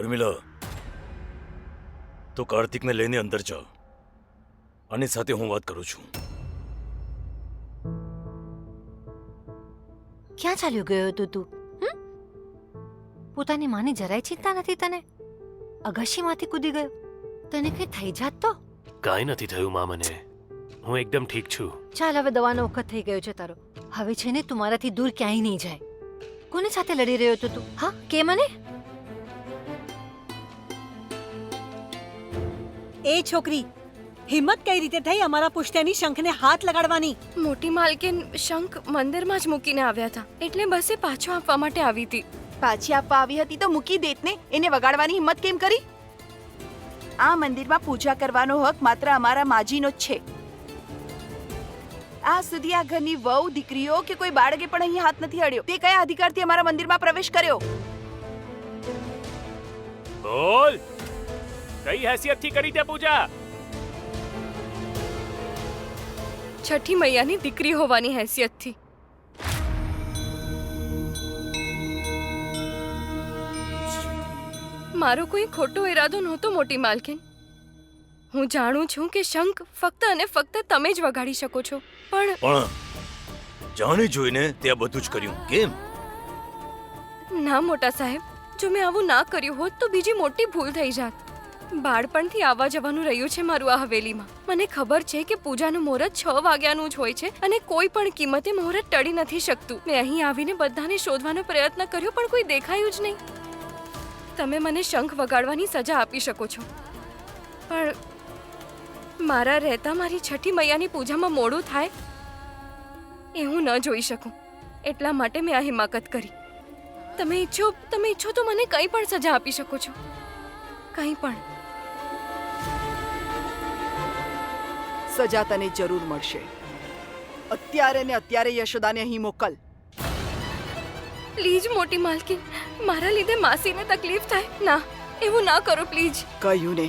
ઉર્મિલા, તો કાર્તિકને લઈને અંદર જા. આની સાથે હું વાત કરું છું. ક્યાં ચાલ્યો ગયો હતો તું? પોતાની માની જરાય ચિંતા નથી તને? અગાશીમાંથી કૂદી ગયો. તને કઈ થઈ જાત તો? કાંઈ નથી થયું માં મને. હું એકદમ ઠીક છું. ચાલ, હવે દવાનો વખત થઈ ગયો છે તારો. હવે છે ને તું મારાથી દૂર ક્યાંય નહીં જાય. કોને સાથે લડી રહ્યો હતો તું? હા, કે મને? એ છોકરી, હિંમત કઈ રીતે થઈ અમારા પુષ્ટિની શંખને હાથ લગાડવાની? મોટી માલકીન શંખ મંદિરમાં જ મૂકીને આવ્યા હતા, એટલે બસ એ પાછો આપવા માટે આવી હતી. પાછી આપવા આવી હતી તો મૂકી દેત ને. એને વગાડવાની હિંમત કેમ કરી? આ મંદિરમાં પૂજા કરવાનો હક માત્ર અમારા માજીનો જ છે. આ સુધી આ ઘરની વહુ, દીકરીઓ કે કોઈ બાળકે પણ અહીં હાથ નથી અડ્યો. તે કયા અધિકારથી અમારા મંદિરમાં પ્રવેશ કર્યો? બોલ, કઈ હેસિયતથી કરી તે પૂજા? છઠ્ઠી મૈયાની દીકરી હોવાની હેસિયતથી. મારો કોઈ ખોટો ઈરાદો નહોતો મોટી માલકીન. હું જાણું છું કે શંખ ફક્ત અને ફક્ત તમે જ વગાડી શકો છો, પણ જાણી જોઈને તે આ બધું જ કર્યું કેમ? ના મોટા સાહેબ, જો મેં આવું ના કર્યું હોત તો બીજી મોટી ભૂલ થઈ જાત. બાળપણથી આવવા જવાનું રહ્યું છે મારું આ હવેલીમાં. મને ખબર છે કે પૂજાનું મુહૂર્ત 6 વાગ્યાનું જ હોય છે અને કોઈ પણ કિંમતે મુહૂર્ત ટળી નથી શકતું. મેં અહીં આવીને બધાને શોધવાનો પ્રયત્ન કર્યો, પણ કોઈ દેખાયું જ નહીં. તમે મને શંખ વગાડવાની સજા આપી શકો છો, પણ મારા રહેતા મારી છઠ્ઠી મૈયાની પૂજામાં મોડું થાય એ હું ન જોઈ શકું. એટલા માટે મેં આ હિમાકત કરી. તમે ઈચ્છો તો મને કંઈ પણ સજા આપી શકો છો, કંઈ પણ. સજા તને જરૂર મળશે. અત્યારે ને અત્યારે યશોદાને અહીં મોકલ. પ્લીઝ મોટી માલકીન, મારા લીધે માસીને તકલીફ થાય. ના, એવું ના કરો પ્લીઝ. કહ્યું ને,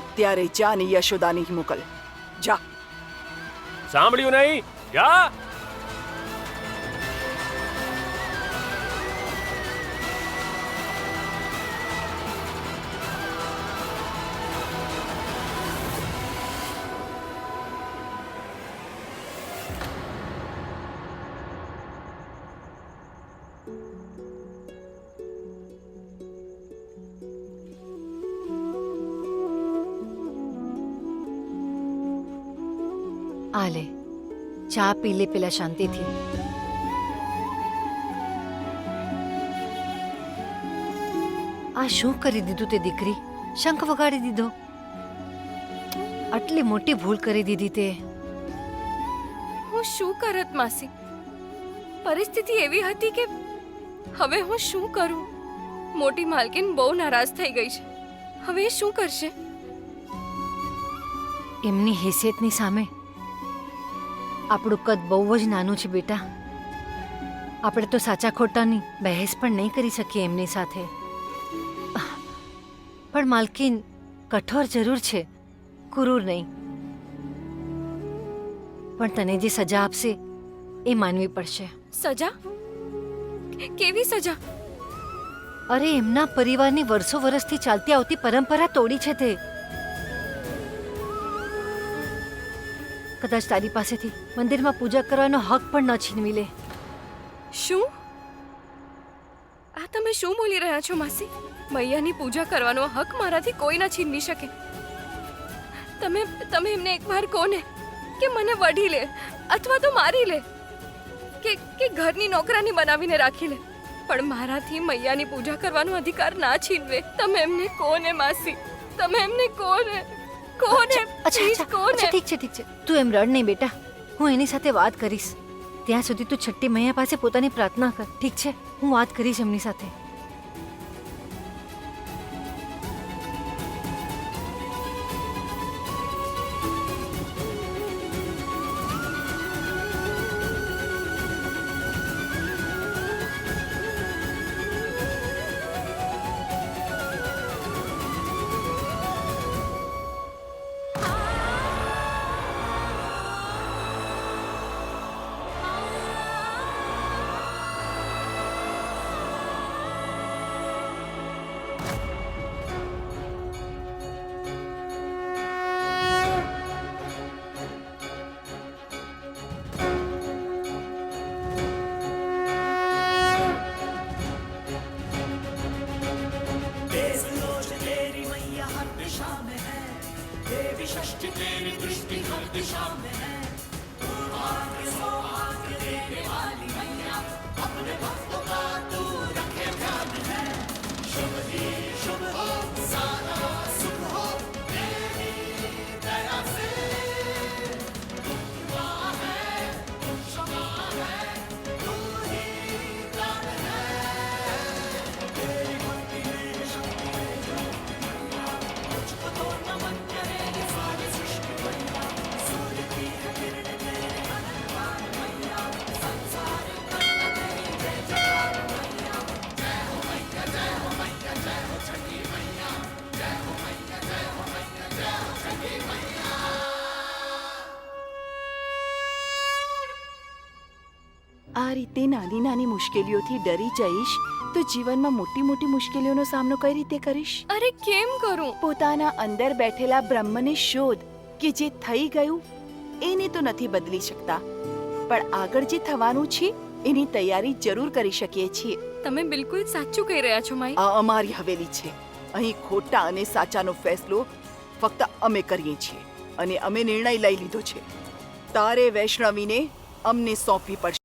અત્યારે જા ને યશોદાને અહીં મોકલ. જા. સાંભળ્યું નહીં? જા. આ લે, ચા પી લે પેલા શાંતિથી. આ શું કરી દીધું તે દીકરી? શંખ વગાડી દીધો. આટલી મોટી ભૂલ કરી દીધી તે. હું શું કરત માસી? પરિસ્થિતિ એવી હતી કે હવે હું શું કરું? મોટી માલકીન બહુ નારાજ થઈ ગઈ છે. હવે એ શું કરશે? એમની હેસિયતની સામે આપણું કદ બહુ જ નાનું છે બેટા. આપણે તો સાચા ખોટાની બહેસ પણ નહીં કરી શકીએ એમની સાથે. પણ માલકીન, કઠોર જરૂર છે, ક્રૂર નહીં. પણ તને જે સજા આપશે એ માનવી પડશે. સજા? કેવી સજા? અરે, એમના પરિવારની વર્ષો વર્ષથી ચાલતી આવતી પરંપરા તોડી છે તે. કદાચ તારી પાસેથી મંદિરમાં પૂજા કરવાનો હક પણ ન છીનવી લે. શું? આ તમે શું બોલી રહ્યા છો માસી? મૈયાની પૂજા કરવાનો હક મારાથી કોઈ ન છીનવી શકે. તમે એમને એકવાર કહો ને કે મને વઢી લે અથવા તો મારી લે, કે ઘરની નોકરાની બનાવીને રાખી લે, પણ મારાથી મૈયાની પૂજા કરવાનો અધિકાર ના છીનવે. તમે એમને કહો ને માસી, તમે એમને કહો ને. અચ્છા, ઠીક છે. તું એમ રડ નહીં બેટા, હું એની સાથે વાત કરીશ. ત્યાં સુધી તું છઠ્ઠી મૈયા પાસે પોતાની પ્રાર્થના કર, ઠીક છે? હું વાત કરીશ એમની સાથે. આ રીતે નાની નાની મુશ્કેલીઓથી ડરી જઈશ તો જીવનમાં મોટી મોટી મુશ્કેલીઓનો સામનો કઈ રીતે કરીશ? અરે કેમ કરું? પોતાના અંદર બેઠેલા બ્રહ્મને શોધ કે જે થઈ ગયું એને તો નથી બદલી શકતા, પણ આગળ જે થવાનું છે એની તૈયારી જરૂર કરી શકીએ છીએ. તમે બિલકુલ સાચું કહી રહ્યા છો માઈ. આ અમારી હવેલી છે. અહીં ખોટા અને સાચાનો ફેસલો ફક્ત અમે કરીએ છીએ અને અમે નિર્ણય લઈ લીધો છે. તારે વૈષ્ણવીને અમને સોંપવી પડશે.